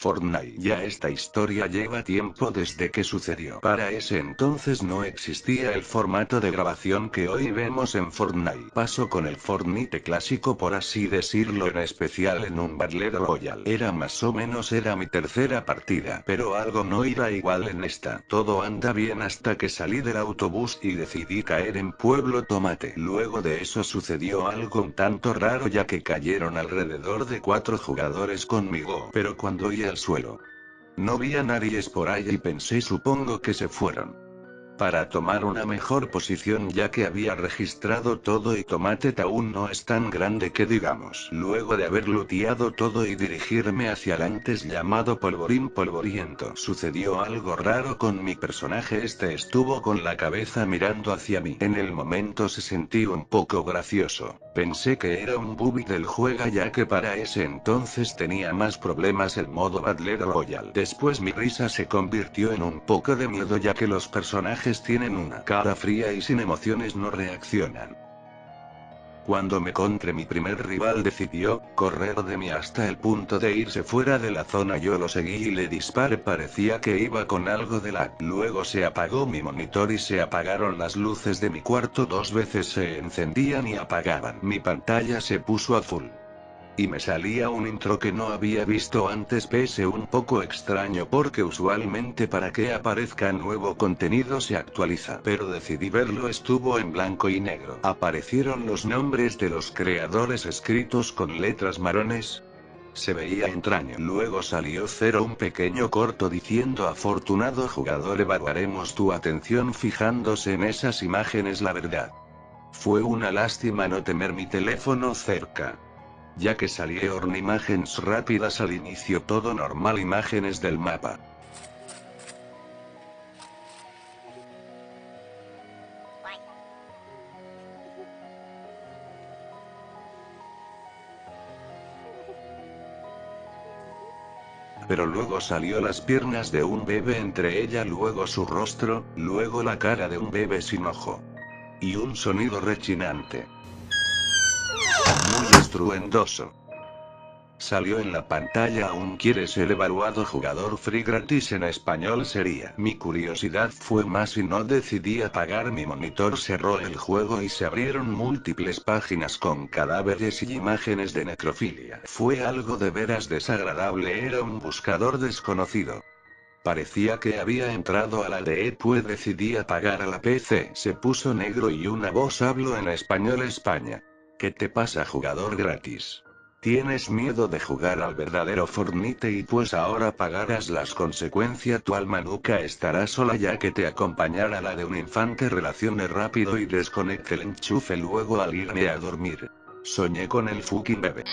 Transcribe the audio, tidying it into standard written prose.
Fortnite. Ya esta historia lleva tiempo desde que sucedió. Para ese entonces no existía el formato de grabación que hoy vemos en Fortnite. Paso con el Fortnite clásico, por así decirlo, en especial en un Battle Royale. Era más o menos era mi tercera partida, pero algo no iba igual en esta. Todo anda bien hasta que salí del autobús y decidí caer en Pueblo Tomate. Luego de eso sucedió algo un tanto raro, ya que cayeron alrededor de 4 jugadores conmigo, pero cuando oí al suelo, no vi a nadie por ahí y pensé, supongo que se fueron para tomar una mejor posición, ya que había registrado todo y Tomate aún no es tan grande que digamos. Luego de haber looteado todo y dirigirme hacia el antes llamado polvorín polvoriento, sucedió algo raro con mi personaje. Este estuvo con la cabeza mirando hacia mí. En el momento se sentí un poco gracioso. Pensé que era un bug del juego, ya que para ese entonces tenía más problemas el modo Battle Royale. Después mi risa se convirtió en un poco de miedo, ya que los personajes tienen una cara fría y sin emociones no reaccionan. Cuando me encontré mi primer rival decidió correr de mí hasta el punto de irse fuera de la zona. Yo lo seguí y le disparé. Parecía que iba con algo de lag. Luego se apagó mi monitor y se apagaron las luces de mi cuarto. 2 veces se encendían y apagaban. Mi pantalla se puso a full y me salía un intro que no había visto antes. Pese un poco extraño, porque usualmente para que aparezca nuevo contenido se actualiza, pero decidí verlo. Estuvo en blanco y negro. Aparecieron los nombres de los creadores escritos con letras marrones. Se veía extraño. Luego salió Cero, un pequeño corto diciendo: afortunado jugador, evaluaremos tu atención fijándose en esas imágenes. La verdad, fue una lástima no tener mi teléfono cerca, ya que salieron imágenes rápidas al inicio. Todo normal, imágenes del mapa. Pero luego salió las piernas de un bebé entre ella, luego su rostro, luego la cara de un bebé sin ojo. Y un sonido rechinante, muy estruendoso. Salió en la pantalla: aún quiere ser evaluado jugador free gratis. En español sería. Mi curiosidad fue más y no decidí apagar mi monitor. Cerró el juego y se abrieron múltiples páginas con cadáveres y imágenes de necrofilia. Fue algo de veras desagradable. Era un buscador desconocido. Parecía que había entrado a la después decidí apagar a la PC. Se puso negro y una voz habló en español: España. ¿Qué te pasa, jugador gratis? ¿Tienes miedo de jugar al verdadero Fortnite? Y pues ahora pagarás las consecuencias. Tu alma nunca estará sola, ya que te acompañará la de un infante. Relacione rápido y desconecte el enchufe. Luego, al irme a dormir, soñé con el fucking bebé.